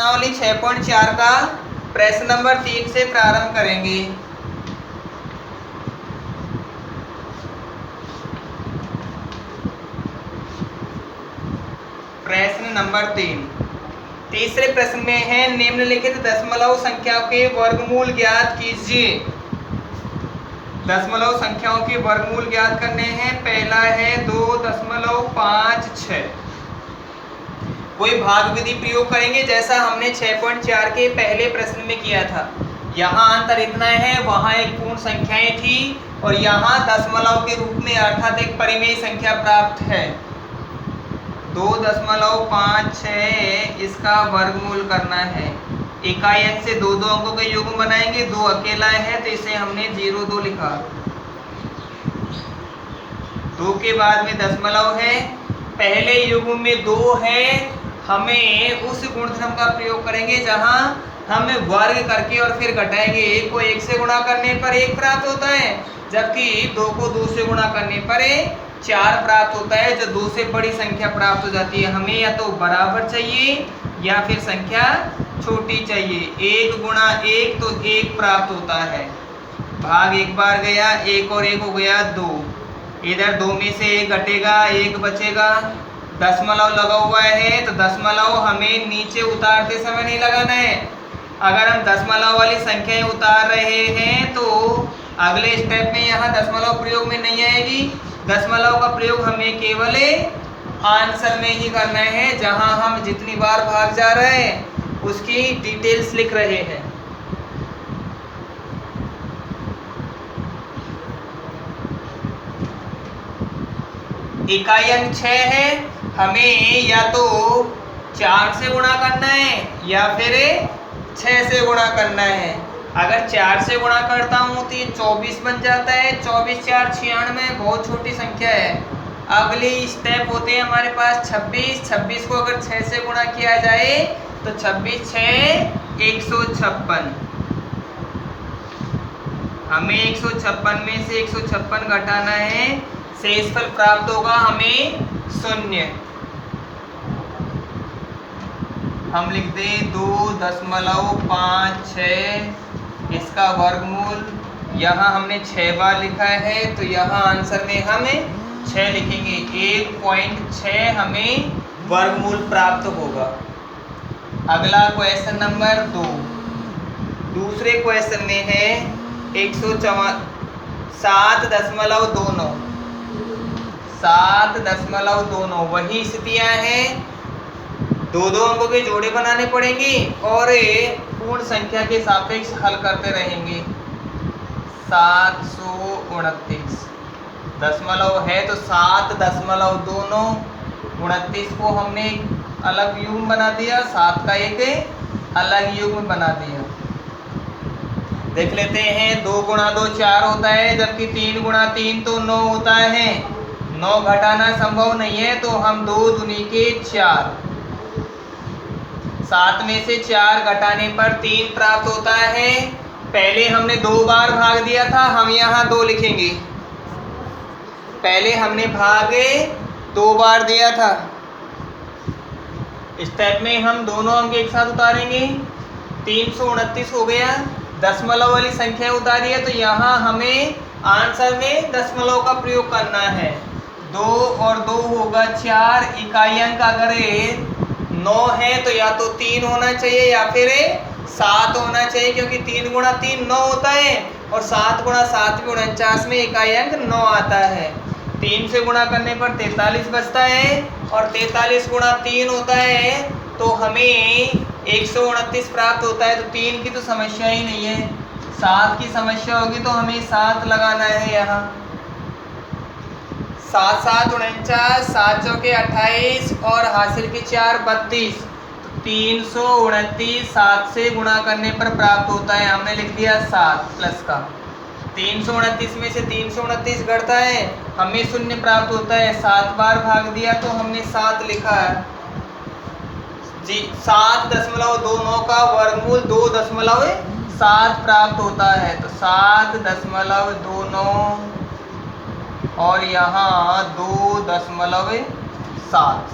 प्रश्नावली 6.4 का प्रश्न नंबर 3 से प्रारंभ करेंगे। प्रश्न नंबर 3 तीसरे प्रश्न में है, निम्नलिखित दशमलव संख्या के वर्गमूल ज्ञात कीजिए। दशमलव संख्याओं के वर्गमूल ज्ञात करने हैं। पहला है 2.56। कोई भाग विधि प्रयोग करेंगे जैसा हमने 6.4 के पहले प्रश्न में किया था। यहाँ अंतर इतना है, वहाँ एक पूर्ण संख्याएं थी और यहाँ दशमलव के रूप में अर्थात एक परिमेय संख्या प्राप्त है। 2.56 इसका वर्गमूल करना है। इकाई अंक से दो अंकों के युग्म बनाएंगे। 2 अकेला है तो इसे हमने 0.2 लिखा। 2 के बाद में दशमलव है, पहले युग्म में 2 है। हमें उस गुणधर्म का प्रयोग करेंगे जहां हम वर्ग करके और फिर घटाएंगे। 1 को 1 से गुणा करने पर 1 प्राप्त होता है, जबकि 2 को 2 से गुणा करने पर 4 प्राप्त होता है। जो 2 से बड़ी संख्या प्राप्त हो जाती है, हमें या तो बराबर चाहिए या फिर संख्या छोटी चाहिए। 1 गुणा 1 तो 1 प्राप्त होता है। भाग एक बार गया, 1 और 1 हो गया 2। इधर 2 में से 1 घटेगा, 1 बचेगा। दशमलव लगा हुआ है तो दशमलव हमें नीचे उतारते समय नहीं लगाना है। अगर हम दशमलव वाली संख्याएं उतार रहे हैं तो अगले स्टेप में यहाँ दशमलव प्रयोग में नहीं आएगी। दशमलव का प्रयोग हमें केवल आंसर में ही करना है, जहां हम जितनी बार भाग जा रहे हैं उसकी डिटेल्स लिख रहे हैं। इकाई अंक 6 है, हमें या तो 4 से गुणा करना है या फिर 6 से गुणा करना है। अगर 4 से गुणा करता हूँ तो ये 24 बन जाता है। 24 4 96, बहुत छोटी संख्या है। अगली स्टेप होते हैं हमारे पास 26। 26 को अगर 6 से गुणा किया जाए तो 26 6 156। हमें 156 में से 156 घटाना है, शेषफल प्राप्त होगा हमें 0। हम लिख दें 2.56 इसका वर्गमूल। यहाँ हमने 6 बार लिखा है तो यहाँ आंसर में हम 6 लिखेंगे। 1.6 हमें वर्गमूल प्राप्त होगा। अगला क्वेश्चन नंबर 2। दूसरे क्वेश्चन में है 7.29। 7.29 वही स्थितियां हैं। 2 अंकों के जोड़े बनाने पड़ेंगे और पूर्ण संख्या के सापेक्ष हल करते रहेंगे। 729 दशमलव है तो 7.29 को हमने अलग युग्म बना दिया, 7 का एक अलग युग्म बना दिया। देख लेते हैं। 2 गुणा 2 4 होता है, जबकि 3 गुणा 3 तो 9 होता है। 9 घटाना संभव नहीं है तो हम 2 दूनी के 4। 7 में से 4 घटाने पर 3 प्राप्त होता है। पहले हमने 2 बार भाग दिया था, हम यहाँ 2 लिखेंगे। पहले हमने भाग 2 बार दिया था। स्टेप में हम दोनों अंक एक साथ उतारेंगे। 329 हो गया। दशमलव वाली संख्या उतारी है तो यहाँ हमें आंसर में दशमलव का प्रयोग करना है। 2 और 2 होगा 4। इकाई अंक अगर 9 है तो या तो 3 होना चाहिए या फिर 7 होना चाहिए, क्योंकि 3 गुणा 3 9 होता है और 7 गुणा 7 भी 49 में इकाई अंक 9 आता है। 3 से गुणा करने पर 43 बचता है और 43 गुणा 3 होता है तो हमें 129 प्राप्त होता है। तो 3 की तो समस्या ही नहीं है, 7 की समस्या होगी तो हमें 7 लगाना है यहाँ। 7 7 49, 7 चौके 28 और हासिल की 4 32। 329 7 से गुणा करने पर प्राप्त होता है। हमने लिख दिया 7 प्लस का। 329 में से 329 घटता है, हमें 0 प्राप्त होता है। 7 बार भाग दिया तो हमने 7 लिखा है जी। 7.29 का वर्गमूल 2.7 प्राप्त होता है। तो 7.29 और यहाँ 2.7।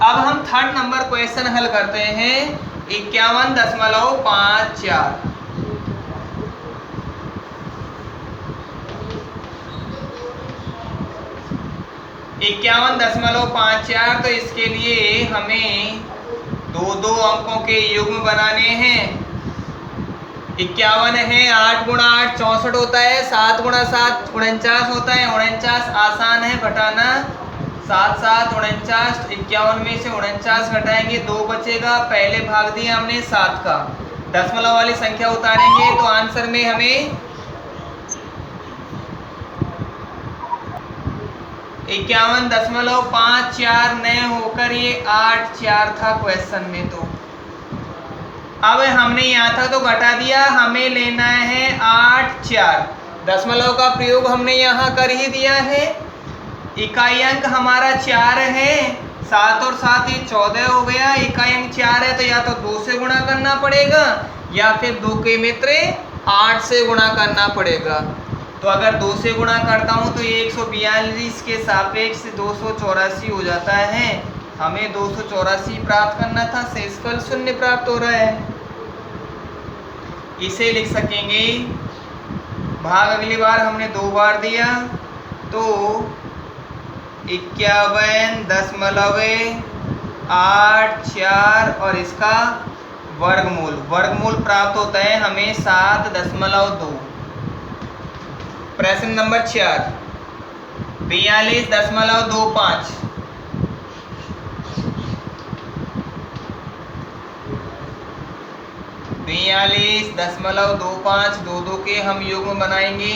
अब हम थर्ड नंबर क्वेश्चन हल करते हैं 51.54। 51.54। तो इसके लिए हमें दो अंकों के युग्म बनाने हैं। 51 है, 8 गुणा 8 64 होता है, 7 गुणा 7 49 होता है। 49 आसान है घटाना, 7 7 49। 51 में से 49 घटाएंगे 2 बचेगा। पहले भाग दिया हमने 7 का, दशमलव वाली संख्या उतारेंगे तो आंसर में हमें 51.54 न होकर ये 84 था क्वेश्चन में। तो अब हमने यहाँ था तो घटा दिया, हमें लेना है 84। दशमलव का प्रयोग हमने यहाँ कर ही दिया है। इकाई अंक हमारा 4 है, 7 और 7 ये 14 हो गया। इकाई अंक 4 है तो या तो 2 से गुणा करना पड़ेगा या फिर 2 के मित्र 8 से गुणा करना पड़ेगा। तो अगर 2 से गुणा करता हूँ तो ये 142 के सापेक्ष 284 हो जाता है। हमें 284 प्राप्त करना था, शेषफल 0 प्राप्त हो रहा है। इसे लिख सकेंगे, भाग अगली बार हमने 2 बार दिया तो 51.84 और इसका वर्गमूल प्राप्त होता है हमें 7.2। प्रश्न नंबर 4 42.25। 42.25 दो के हम युग्म बनाएंगे।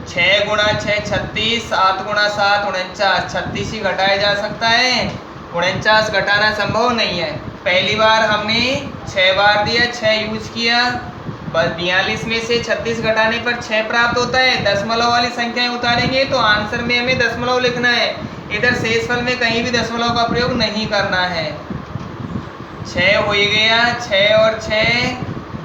6 गुणा 6 36, 7 गुणा 7 49। 36 ही घटाया जा सकता है, 49 घटाना संभव नहीं है। पहली बार हमने 6 बार दिया, 6 यूज किया, बस 42 में से 36 घटाने पर 6 प्राप्त होता है। दशमलव वाली संख्याएं उतारेंगे तो आंसर में हमें दशमलव लिखना है। इधर शेषफल में कहीं भी दशमलव का प्रयोग नहीं करना है। 6 हो ही गया, 6 और 6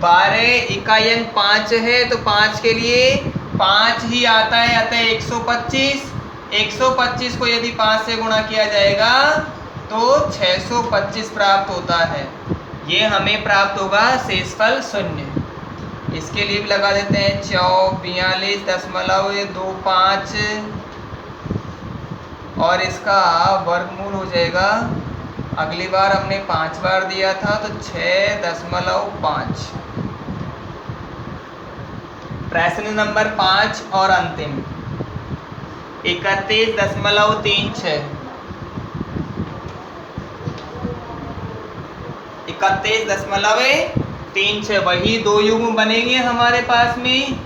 12। इकाई अंक 5 है तो 5 के लिए 5 ही आता है, अतः 125। 125 को यदि 5 से गुणा किया जाएगा तो 625 प्राप्त होता है। ये हमें प्राप्त होगा शेषफल 0। इसके लिए भी लगा देते हैं 42.25 और इसका वर्गमूल हो जाएगा। अगली बार हमने 5 बार दिया था तो 6.5। प्रश्न नंबर 5 और अंतिम 31.36। 31.36 वही 2 युग्म बनेंगे हमारे पास में,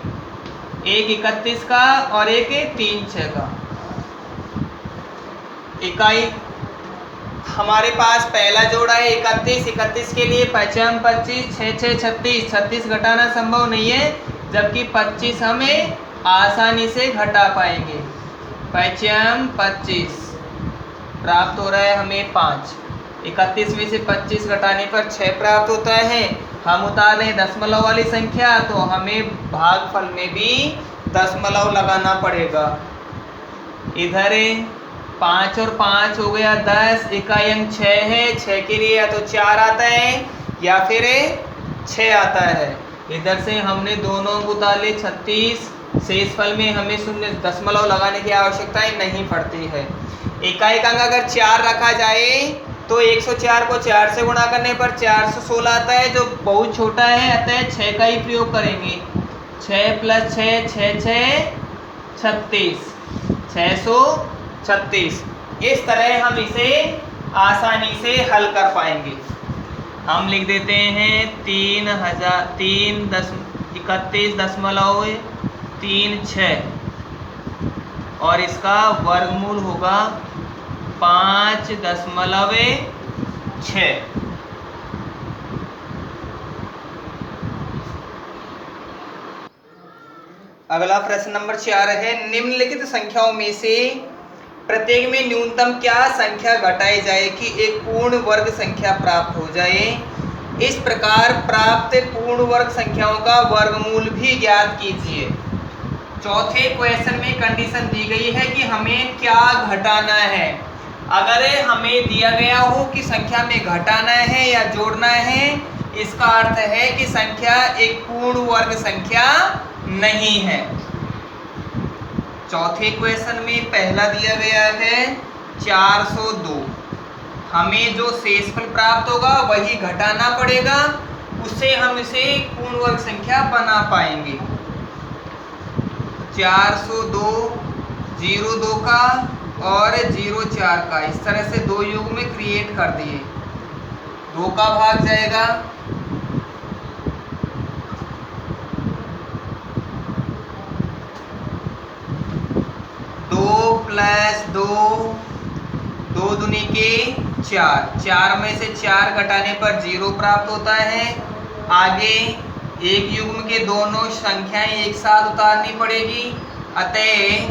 एक 31 का और एक 36 का। इकाई हमारे पास पहला जोड़ा है 31। 31 के लिए 55 25 6 6 36। 36 घटाना संभव नहीं है, जबकि 25 हमें आसानी से घटा पाएंगे। 55 25 प्राप्त हो रहा है हमें 5। 31 में से 25 घटाने पर 6 प्राप्त होता है। हम उतार लें दशमलव वाली संख्या तो हमें भागफल में भी दशमलव लगाना पड़ेगा। इधर 5 और 5 हो गया 10। इकाई अंक 6 है, 6 के लिए या तो 4 आता है या फिर 6 आता है। इधर से हमने दोनों को उतार ले 36। शेषफल में हमें 0 दशमलव लगाने की आवश्यकता नहीं पड़ती है। इकाई अंक अगर 4 रखा जाए तो 104 को 4 से गुणा करने पर 416 आता है, जो बहुत छोटा है, अतः 6 का ही प्रयोग करेंगे। 6 + 6 6 6 36 636। इस तरह हम इसे आसानी से हल कर पाएंगे। हम लिख देते हैं 31.36 और इसका वर्गमूल होगा 5.6। अगला प्रश्न नंबर 4 है, निम्नलिखित संख्याओं में से प्रत्येक में न्यूनतम क्या संख्या घटाई जाए कि एक पूर्ण वर्ग संख्या प्राप्त हो जाए। इस प्रकार प्राप्त पूर्ण वर्ग संख्याओं का वर्गमूल भी ज्ञात कीजिए। चौथे क्वेश्चन में कंडीशन दी गई है कि हमें क्या घटाना है। अगर हमें दिया गया हो कि संख्या में घटाना है या जोड़ना है, इसका अर्थ है कि संख्या एक पूर्ण वर्ग संख्या नहीं है। चौथे क्वेश्चन में पहला दिया गया है 402। हमें जो शेषफल प्राप्त होगा वही घटाना पड़ेगा, उससे हम इसे पूर्ण वर्ग संख्या बना पाएंगे। 402 02 का और 04 का इस तरह से दो युग में क्रिएट कर दिए। 2 का भाग जाएगा 2 + 2 2 दूनी के 4, 4 में से 4 घटाने पर 0 प्राप्त होता है। आगे एक युग्म के दोनों संख्याएं एक साथ उतारनी पड़ेगी, अतः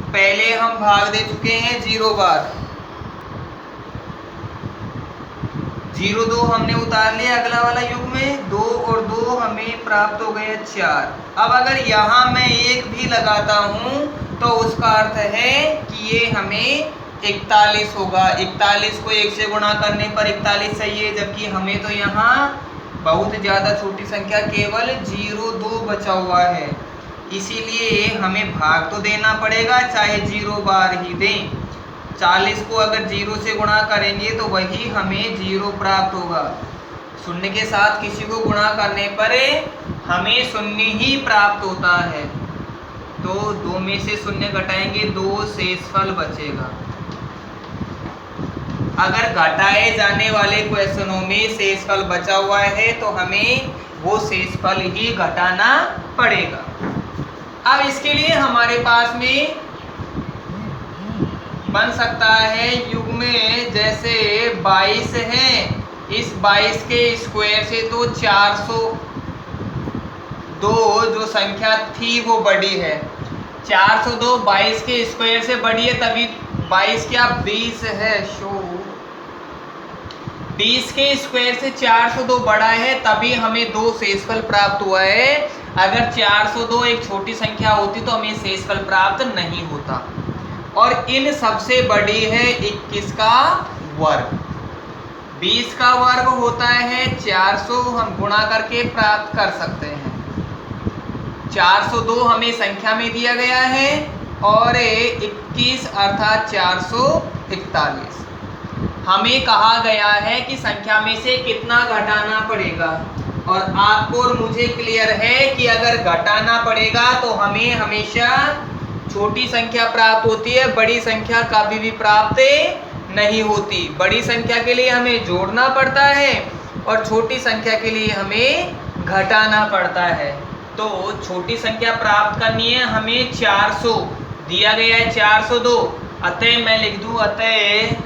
पहले हम भाग दे चुके हैं 0 बार। 02 हमने उतार लिया अगला वाला युग्म में, 2 और 2 हमें प्राप्त हो गए 4। अब अगर यहाँ मैं 1 भी लगाता हूँ तो उसका अर्थ है कि ये हमें 41 होगा। 41 को 1 से गुणा करने पर 41 चाहिए, जबकि हमें तो यहाँ बहुत ज़्यादा छोटी संख्या केवल 02 बचा हुआ है, इसीलिए हमें भाग तो देना पड़ेगा, चाहे 0 बार ही दें। 40 को अगर 0 से गुणा करेंगे तो वही हमें 0 प्राप्त होगा। शून्य के साथ किसी को गुणा करने पर हमें शून्य ही प्राप्त होता है, तो 2 में से शून्य घटाएंगे 2, शेषफल बचेगा। अगर घटाए जाने वाले क्वेश्चनों में शेषफल बचा हुआ है तो हमें वो शेषफल ही घटाना पड़ेगा। अब इसके लिए हमारे पास में बन सकता है युग्म में, जैसे 22 है, इस 22 के स्क्वायर से तो 402 जो संख्या थी वो बड़ी है। 402 22 के स्क्वायर से बड़ी है, तभी 22 क्या 20 है, 20 के स्क्वायर से 402 बड़ा है, तभी हमें 2 शेषफल प्राप्त हुआ है। अगर 402 एक छोटी संख्या होती तो हमें शेषफल प्राप्त नहीं होता। और इन सबसे बड़ी है 21 का वर्ग। 20 का वर्ग होता है 400, हम गुणा करके प्राप्त कर सकते हैं। 402 हमें संख्या में दिया गया है और 21 अर्थात 441 हमें कहा गया है कि संख्या में से कितना घटाना पड़ेगा। और आपको और मुझे क्लियर है कि अगर घटाना पड़ेगा तो हमें हमेशा छोटी संख्या प्राप्त होती है, बड़ी संख्या कभी भी प्राप्त नहीं होती। बड़ी संख्या के लिए हमें जोड़ना पड़ता है और छोटी संख्या के लिए हमें घटाना पड़ता है। तो छोटी संख्या प्राप्त करनी है हमें 400, दिया गया है 402, अतः मैं लिख दूं अतः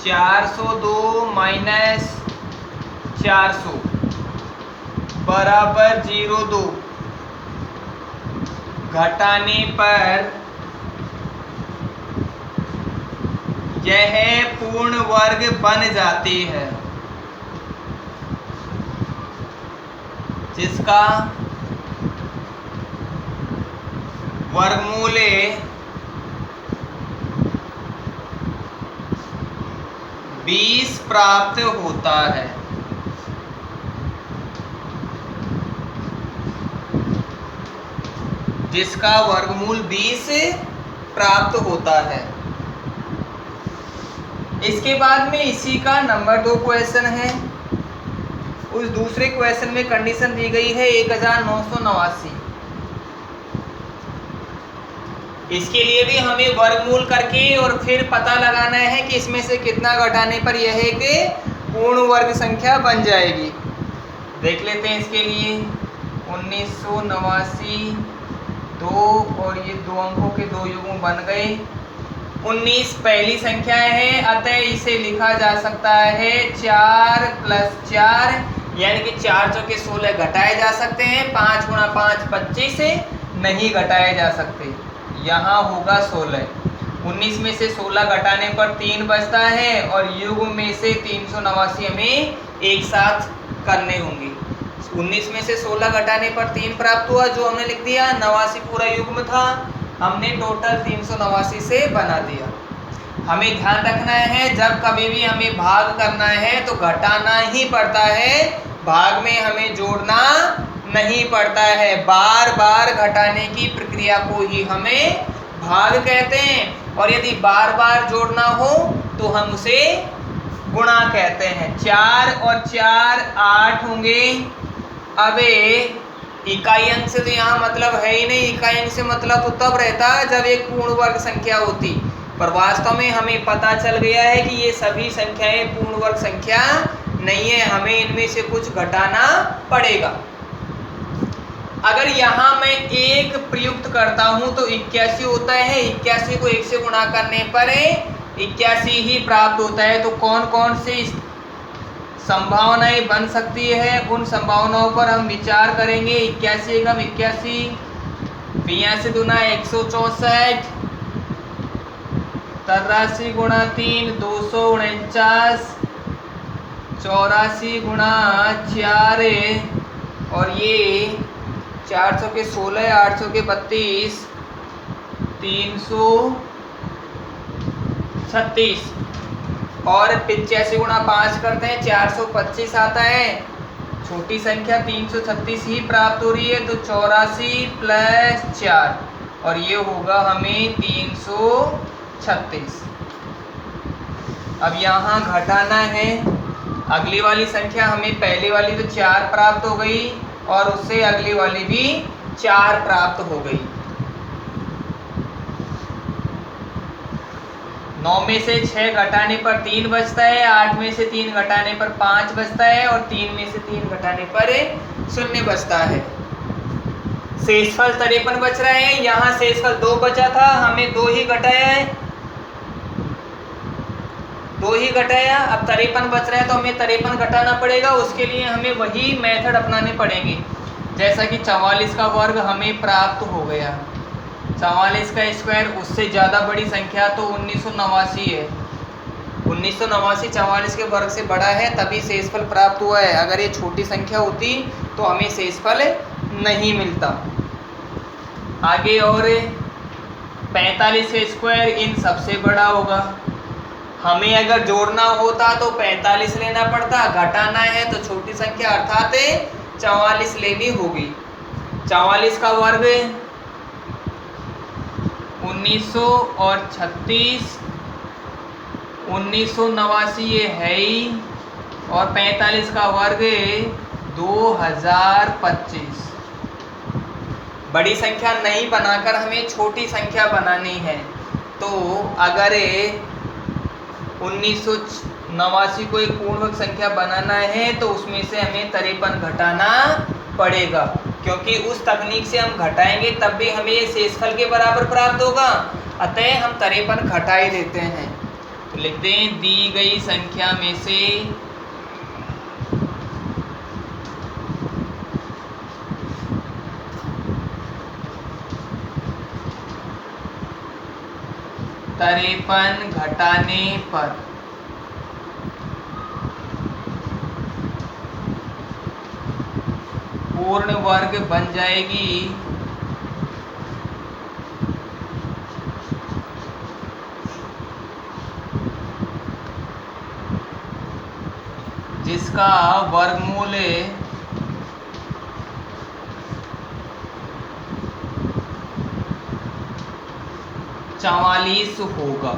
402 माइनस 400 बराबर 02। घटाने पर यह पूर्ण वर्ग बन जाती है, जिसका वर्गमूल 20 प्राप्त होता है। जिसका वर्गमूल 20 प्राप्त होता है। इसके बाद में इसी का नंबर 2 क्वेश्चन है। उस दूसरे क्वेश्चन में कंडीशन दी गई है 1989। इसके लिए भी हमें वर्गमूल करके और फिर पता लगाना है कि इसमें से कितना घटाने पर यह एक पूर्ण वर्ग संख्या बन जाएगी। देख लेते हैं इसके लिए 1989 2 और ये 2 अंकों के 2 युग्म बन गए। 19 पहली संख्या है, अतः इसे लिखा जा सकता है 4 + 4, यानी कि 4 चौके 16 घटाए जा सकते हैं। 5 × 5 25 नहीं घटाए जा सकते, यहाँ होगा 16। 19 में से 16 घटाने पर 3 बचता है और युग्म में से 389 हमें एक साथ करने होंगे। 19 में से 16 घटाने पर 3 प्राप्त हुआ, जो हमने लिख दिया। 89 पूरा युग्म था, हमने टोटल 389 से बना दिया। हमें ध्यान रखना है जब कभी भी हमें भाग करना है तो घटाना ही पड़ता है, भाग में हमें जोड़ना नहीं पड़ता है। बार बार घटाने की प्रक्रिया को ही हमें भाग कहते हैं, और यदि बार बार जोड़ना हो तो हम उसे गुणा कहते हैं। 4 और 4 8 होंगे। अब इकाई अंक से तो यहाँ मतलब है ही नहीं, इकाई अंक से मतलब तो तब रहता जब एक पूर्ण वर्ग संख्या होती, पर वास्तव में हमें पता चल गया है कि ये सभी संख्याएं पूर्ण वर्ग संख्या नहीं है, हमें इनमें से कुछ घटाना पड़ेगा। अगर यहाँ मैं एक प्रयुक्त करता हूँ तो 81 होता है, 81 को 1 से गुणा करने पर 81 ही प्राप्त होता है। तो कौन कौन सी संभावनाएं बन सकती है, उन संभावनाओं पर हम विचार करेंगे। 81 एकम 81, 82 दूना 164, 83 गुणा 3 249, 84 गुणा 4, और ये 400 के 16, 800 के 32, 336, और 85 गुणा 5 करते हैं 425 आता है। छोटी संख्या 336 ही प्राप्त हो रही है, तो 84 प्लस 4, और ये होगा हमें 336। अब यहाँ घटाना है, अगली वाली संख्या हमें पहली वाली तो 4 प्राप्त हो गई और उससे अगली वाली भी 4 प्राप्त हो गई। 9 में से 6 घटाने पर 3 बचता है, 8 में से 3 घटाने पर 5 बचता है, और 3 में से 3 घटाने पर 0 बचता है। शेषफल 53 बच रहा है। यहाँ शेषफल 2 बचा था, हमें 2 ही घटाया है, 2 ही घटाया। अब 53 बच रहा है तो हमें 53 घटाना पड़ेगा। उसके लिए हमें वही मेथड अपनाने पड़ेंगे, जैसा कि 44 का वर्ग हमें प्राप्त हो गया। 44 का स्क्वायर, उससे ज़्यादा बड़ी संख्या तो 1989 है। 1989 44 के वर्ग से बड़ा है, तभी शेषफल प्राप्त हुआ है। अगर ये छोटी संख्या होती तो हमें शेषफल नहीं मिलता। आगे और 45 का स्क्वायर इन सबसे बड़ा होगा। हमें अगर जोड़ना होता तो 45 लेना पड़ता, घटाना है तो छोटी संख्या अर्थात 44 लेनी होगी। 44 का वर्ग 1900 और 36, 1989 ये है ही, और 45 का वर्ग 2025। बड़ी संख्या नहीं बनाकर हमें छोटी संख्या बनानी है। तो अगर 1989 को एक पूर्ण संख्या बनाना है तो उसमें से हमें 53 घटाना पड़ेगा, क्योंकि उस तकनीक से हम घटाएंगे तब भी हमें ये शेषफल के बराबर प्राप्त होगा। अतः हम 53 घटा ही देते हैं। तो लिखते हैं दी गई संख्या में से तिरपन घटाने पर पूर्ण वर्ग बन जाएगी जिसका वर्गमूल 44 होगा।